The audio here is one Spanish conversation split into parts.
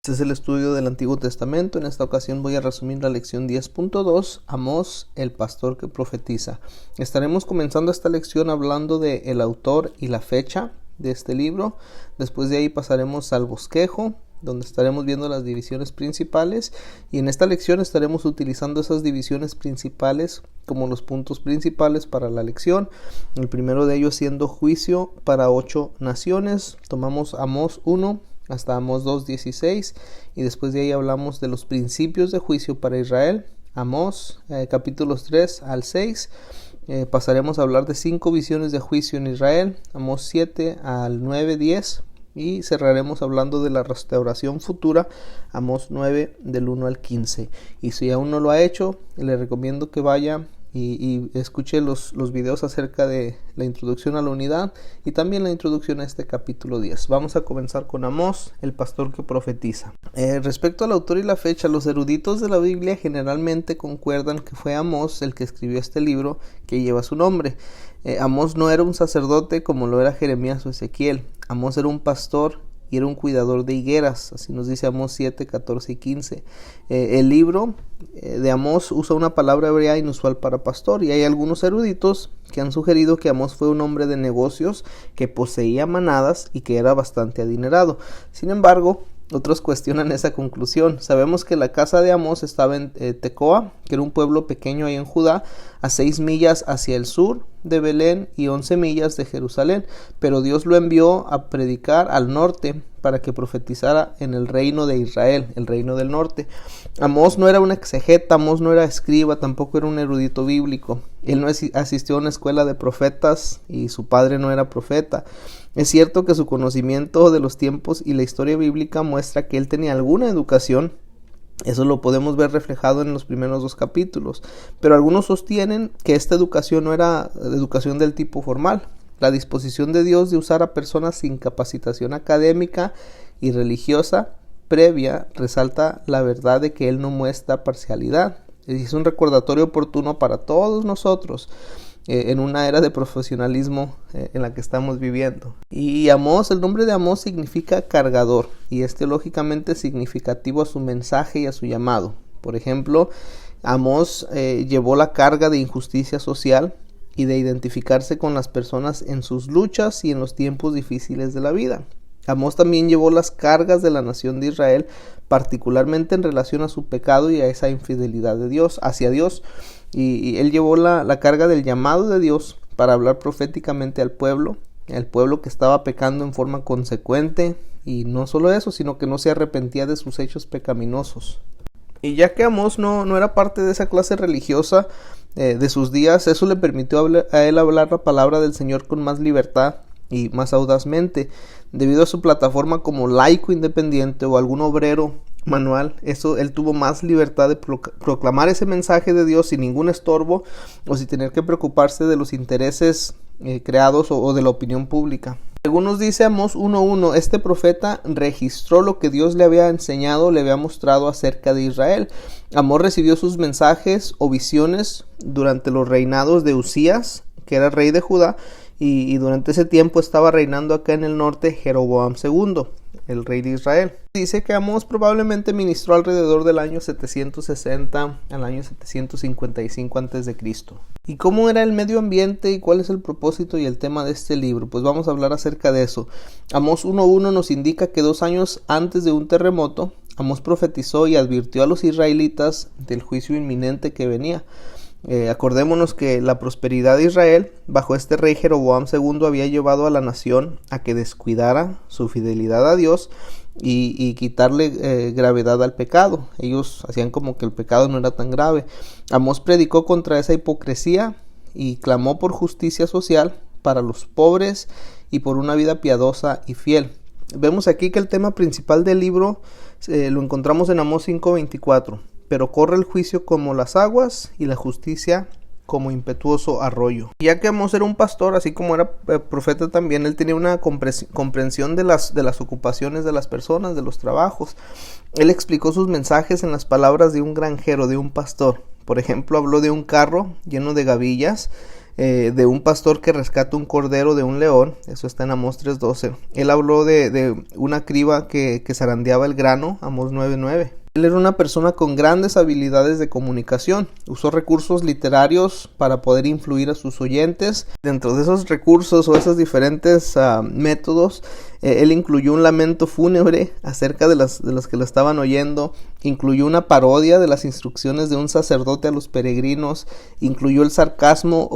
Este es el estudio del Antiguo Testamento. En esta ocasión voy a resumir la lección 10.2, Amós, el pastor que profetiza. Estaremos comenzando esta lección hablando del autor y la fecha de este libro. Después de ahí pasaremos al bosquejo, donde estaremos viendo las divisiones principales, y en esta lección estaremos utilizando esas divisiones principales como los puntos principales para la lección. El primero de ellos siendo juicio para 8 naciones. Tomamos Amós 1 hasta Amós 2:16, y después de ahí hablamos de los principios de juicio para Israel. Amós capítulos 3 al 6. Pasaremos a hablar de 5 visiones de juicio en Israel, Amós 7 al 9:10, y cerraremos hablando de la restauración futura, Amós 9 del 1 al 15. Y si aún no lo ha hecho, le recomiendo que vaya y escuche los videos acerca de la introducción a la unidad y también la introducción a este capítulo 10. Vamos a comenzar con Amós, el pastor que profetiza. Respecto al autor y la fecha, los eruditos de la Biblia generalmente concuerdan que fue Amós el que escribió este libro que lleva su nombre. Amós no era un sacerdote como lo era Jeremías o Ezequiel. Amós era un pastor y era un cuidador de higueras, así nos dice Amós 7, 14 y 15. El libro de Amós usa una palabra hebrea inusual para pastor, y hay algunos eruditos que han sugerido que Amós fue un hombre de negocios que poseía manadas y que era bastante adinerado. Sin embargo, otros cuestionan esa conclusión. Sabemos que la casa de Amós estaba en Tecoa, que era un pueblo pequeño ahí en Judá, a 6 millas hacia el sur de Belén y 11 millas de Jerusalén, pero Dios lo envió a predicar al norte para que profetizara en el reino de Israel, el reino del norte. Amós no era un exegeta, Amós no era escriba, tampoco era un erudito bíblico. Él no asistió a una escuela de profetas y su padre no era profeta. Es cierto que su conocimiento de los tiempos y la historia bíblica muestra que él tenía alguna educación. Eso lo podemos ver reflejado en los primeros 2 capítulos. Pero algunos sostienen que esta educación no era educación del tipo formal. La disposición de Dios de usar a personas sin capacitación académica y religiosa previa resalta la verdad de que Él no muestra parcialidad. Es un recordatorio oportuno para todos nosotros en una era de profesionalismo en la que estamos viviendo. Y Amós, el nombre de Amós significa cargador, y es teológicamente significativo a su mensaje y a su llamado. Por ejemplo, Amós llevó la carga de injusticia social y de identificarse con las personas en sus luchas y en los tiempos difíciles de la vida. Amós también llevó las cargas de la nación de Israel, particularmente en relación a su pecado y a esa infidelidad de Dios, hacia Dios. Y él llevó la carga del llamado de Dios para hablar proféticamente al pueblo que estaba pecando en forma consecuente, y no solo eso, sino que no se arrepentía de sus hechos pecaminosos. Y ya que Amós no era parte de esa clase religiosa de sus días, eso le permitió a él hablar la palabra del Señor con más libertad y más audazmente. Debido a su plataforma como laico independiente o algún obrero manual, él tuvo más libertad de proclamar ese mensaje de Dios sin ningún estorbo o sin tener que preocuparse de los intereses creados o de la opinión pública. Algunos dice Amós 1:1, este profeta registró lo que Dios le había enseñado, le había mostrado acerca de Israel. Amós recibió sus mensajes o visiones durante los reinados de Usías, que era rey de Judá, y durante ese tiempo estaba reinando acá en el norte Jeroboam II, el rey de Israel. Dice que Amós probablemente ministró alrededor del año 760 al año 755 a.C. ¿Y cómo era el medio ambiente y cuál es el propósito y el tema de este libro? Pues vamos a hablar acerca de eso. Amós 1:1 nos indica que 2 años antes de un terremoto, Amós profetizó y advirtió a los israelitas del juicio inminente que venía. Acordémonos que la prosperidad de Israel bajo este rey Jeroboam II había llevado a la nación a que descuidara su fidelidad a Dios y quitarle gravedad al pecado. Ellos hacían como que el pecado no era tan grave. Amós predicó contra esa hipocresía y clamó por justicia social para los pobres y por una vida piadosa y fiel. Vemos aquí que el tema principal del libro lo encontramos en Amós 5:24. Pero corre el juicio como las aguas y la justicia como impetuoso arroyo. Ya que Amós era un pastor, así como era profeta también, él tenía una comprensión de las ocupaciones de las personas, de los trabajos. Él explicó sus mensajes en las palabras de un granjero, de un pastor. Por ejemplo, habló de un carro lleno de gavillas de un pastor que rescata un cordero de un león. Eso está en Amós 3:12. Él habló de una criba que zarandeaba el grano, Amós 9:9. Él era una persona con grandes habilidades de comunicación. Usó recursos literarios para poder influir a sus oyentes. Dentro de esos recursos o esos diferentes métodos, él incluyó un lamento fúnebre acerca de los que lo estaban oyendo. Incluyó una parodia de las instrucciones de un sacerdote a los peregrinos. Incluyó el sarcasmo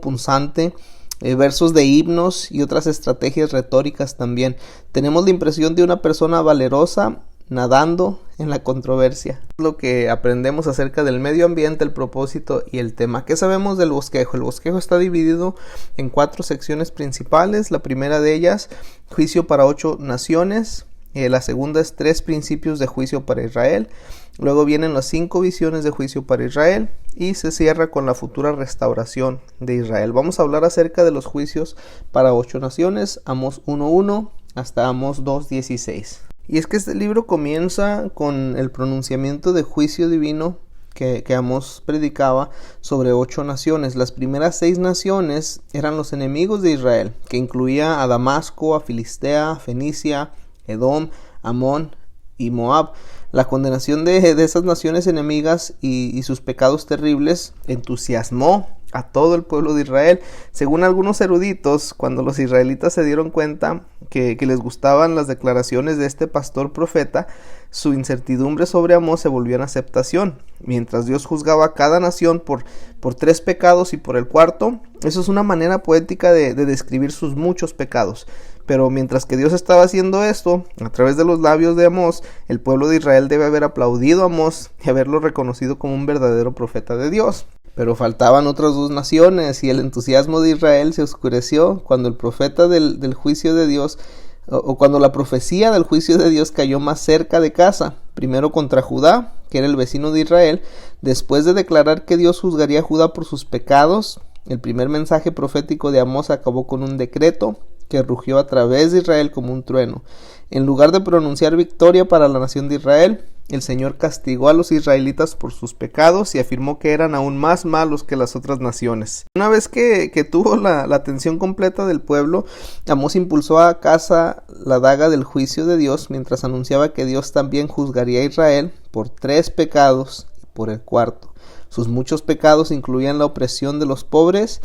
punzante. Versos de himnos y otras estrategias retóricas también. Tenemos la impresión de una persona valerosa nadando en la controversia. Lo que aprendemos acerca del medio ambiente, el propósito y el tema. ¿Qué sabemos del bosquejo? El bosquejo está dividido en 4 secciones principales. La primera de ellas, juicio para 8 naciones. La segunda es 3 principios de juicio para Israel. Luego vienen las 5 visiones de juicio para Israel. Y se cierra con la futura restauración de Israel. Vamos a hablar acerca de los juicios para 8 naciones. Amós 1:1 hasta Amós 2:16. Y es que este libro comienza con el pronunciamiento de juicio divino que Amós predicaba sobre 8 naciones. Las primeras 6 naciones eran los enemigos de Israel, que incluía a Damasco, a Filistea, a Fenicia, Edom, Amón y Moab. La condenación de esas naciones enemigas y sus pecados terribles entusiasmó a todo el pueblo de Israel. Según algunos eruditos, cuando los israelitas se dieron cuenta que les gustaban las declaraciones de este pastor profeta, su incertidumbre sobre Amós se volvió en aceptación. Mientras Dios juzgaba a cada nación por 3 pecados y por el cuarto, eso es una manera poética de describir sus muchos pecados. Pero mientras que Dios estaba haciendo esto, a través de los labios de Amós, el pueblo de Israel debe haber aplaudido a Amós y haberlo reconocido como un verdadero profeta de Dios. Pero faltaban otras 2 naciones y el entusiasmo de Israel se oscureció cuando el profeta del juicio de Dios, o cuando la profecía del juicio de Dios cayó más cerca de casa. Primero contra Judá, que era el vecino de Israel. Después de declarar que Dios juzgaría a Judá por sus pecados, el primer mensaje profético de Amós acabó con un decreto que rugió a través de Israel como un trueno. En lugar de pronunciar victoria para la nación de Israel, el Señor castigó a los israelitas por sus pecados y afirmó que eran aún más malos que las otras naciones. Una vez que tuvo la atención completa del pueblo, Amós impulsó a casa la daga del juicio de Dios mientras anunciaba que Dios también juzgaría a Israel por 3 pecados y por el cuarto. Sus muchos pecados incluían la opresión de los pobres,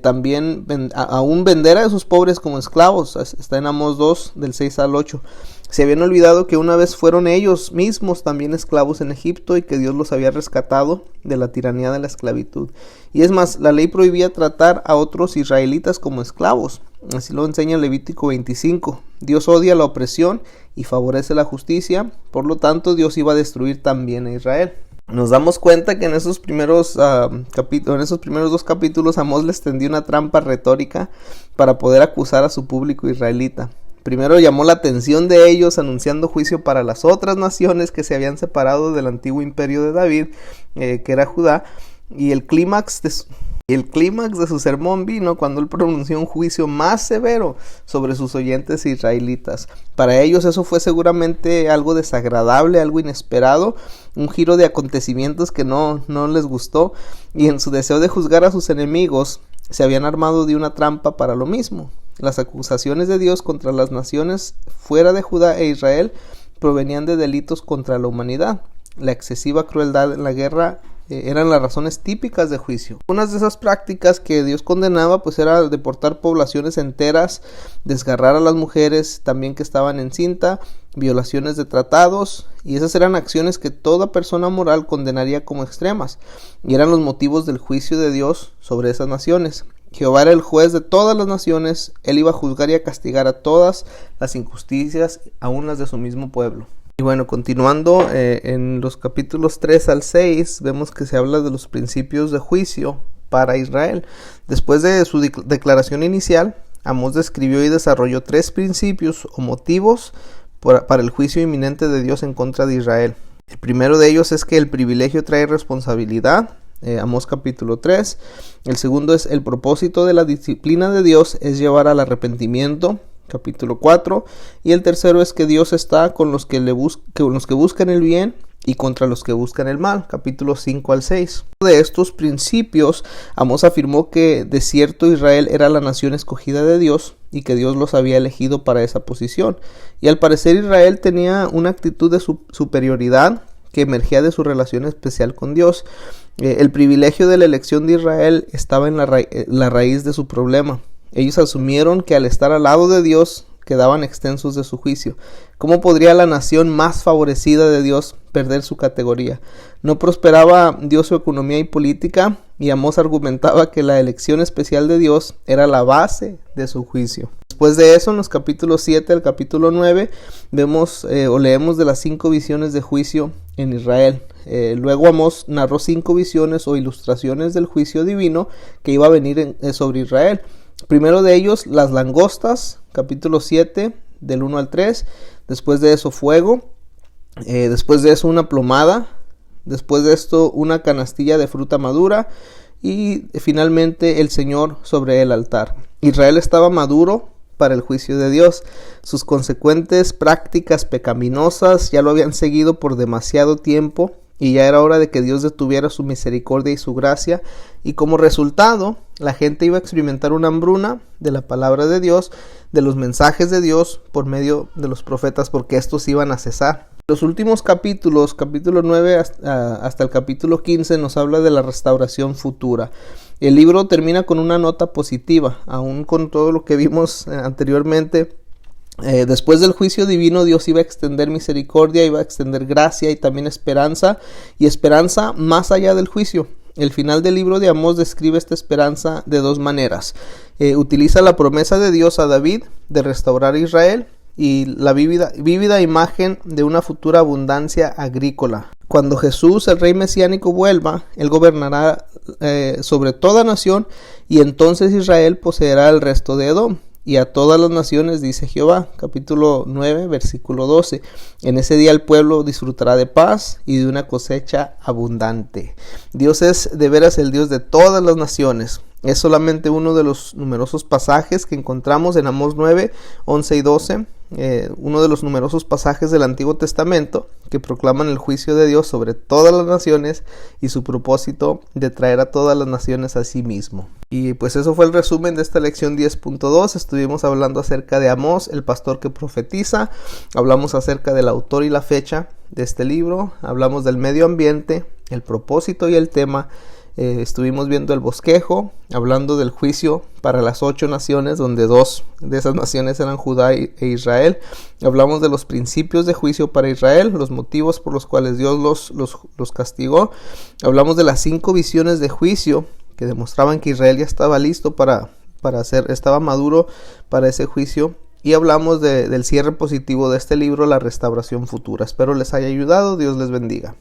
también aún vender a esos pobres como esclavos. Está en Amós 2 del 6 al 8. Se habían olvidado que una vez fueron ellos mismos también esclavos en Egipto y que Dios los había rescatado de la tiranía de la esclavitud. Y es más, la ley prohibía tratar a otros israelitas como esclavos. Así lo enseña Levítico 25. Dios odia la opresión y favorece la justicia. Por lo tanto, Dios iba a destruir también a Israel. Nos damos cuenta que en esos primeros 2 capítulos Amós les tendió una trampa retórica para poder acusar a su público israelita. Primero llamó la atención de ellos anunciando juicio para las otras naciones que se habían separado del antiguo imperio de David, que era Judá, y el clímax de su sermón vino cuando él pronunció un juicio más severo sobre sus oyentes israelitas. Para ellos eso fue seguramente algo desagradable, algo inesperado, un giro de acontecimientos que no les gustó, y en su deseo de juzgar a sus enemigos se habían armado de una trampa para lo mismo. Las acusaciones de Dios contra las naciones fuera de Judá e Israel provenían de delitos contra la humanidad. La excesiva crueldad en la guerra eran las razones típicas de juicio. Una de esas prácticas que Dios condenaba pues era deportar poblaciones enteras, desgarrar a las mujeres también que estaban encinta, violaciones de tratados, y esas eran acciones que toda persona moral condenaría como extremas, y eran los motivos del juicio de Dios sobre esas naciones. Jehová era el juez de todas las naciones, él iba a juzgar y a castigar a todas las injusticias, aun las de su mismo pueblo. Y bueno, continuando en los capítulos 3 al 6, vemos que se habla de los principios de juicio para Israel. Después de su declaración inicial, Amós describió y desarrolló 3 principios o motivos para el juicio inminente de Dios en contra de Israel. El primero de ellos es que el privilegio trae responsabilidad. Amós capítulo 3. El segundo es el propósito de la disciplina de Dios es llevar al arrepentimiento, capítulo 4. Y el tercero es que Dios está con los que buscan el bien y contra los que buscan el mal, capítulos 5 al 6. De estos principios, Amós afirmó que de cierto Israel era la nación escogida de Dios y que Dios los había elegido para esa posición. Y al parecer Israel tenía una actitud de superioridad que emergía de su relación especial con Dios. El privilegio de la elección de Israel estaba en la raíz de su problema. Ellos asumieron que al estar al lado de Dios quedaban exentos de su juicio. ¿Cómo podría la nación más favorecida de Dios perder su categoría? No prosperaba Dios su economía y política, y Amós argumentaba que la elección especial de Dios era la base de su juicio. Después de eso, en los capítulos 7 al capítulo 9, vemos o leemos de las 5 visiones de juicio en Israel. Luego Amós narró 5 visiones o ilustraciones del juicio divino que iba a venir sobre Israel. Primero de ellos, las langostas, capítulo 7, del 1 al 3. Después de eso, fuego. Después de eso, una plomada. Después de esto, una canastilla de fruta madura. Y finalmente, el Señor sobre el altar. Israel estaba maduro para el juicio de Dios. Sus consecuentes prácticas pecaminosas ya lo habían seguido por demasiado tiempo, y ya era hora de que Dios detuviera su misericordia y su gracia, y como resultado, la gente iba a experimentar una hambruna de la palabra de Dios, de los mensajes de Dios por medio de los profetas, porque estos iban a cesar. Los últimos capítulos, capítulo 9 hasta el capítulo 15, nos habla de la restauración futura. El libro termina con una nota positiva, aún con todo lo que vimos anteriormente. Después del juicio divino, Dios iba a extender misericordia, iba a extender gracia y también esperanza, y esperanza más allá del juicio. El final del libro de Amós describe esta esperanza de 2 maneras. Utiliza la promesa de Dios a David de restaurar a Israel y la vívida imagen de una futura abundancia agrícola. Cuando Jesús, el rey mesiánico, vuelva, él gobernará sobre toda nación, y entonces Israel poseerá el resto de Edom. Y a todas las naciones, dice Jehová, capítulo 9, versículo 12. En ese día el pueblo disfrutará de paz y de una cosecha abundante. Dios es de veras el Dios de todas las naciones. Es solamente uno de los numerosos pasajes que encontramos en Amós 9, 11 y 12. Uno de los numerosos pasajes del Antiguo Testamento que proclaman el juicio de Dios sobre todas las naciones y su propósito de traer a todas las naciones a sí mismo. Y pues eso fue el resumen de esta lección 10.2. Estuvimos hablando acerca de Amós, el pastor que profetiza. Hablamos acerca del autor y la fecha de este libro. Hablamos del medio ambiente, el propósito y el tema. Estuvimos viendo el bosquejo, hablando del juicio para las 8 naciones, donde 2 de esas naciones eran Judá e Israel. Hablamos de los principios de juicio para Israel, los motivos por los cuales Dios los castigó. Hablamos de las 5 visiones de juicio que demostraban que Israel ya estaba listo estaba maduro para ese juicio. Y hablamos del cierre positivo de este libro, la restauración futura. Espero les haya ayudado. Dios les bendiga.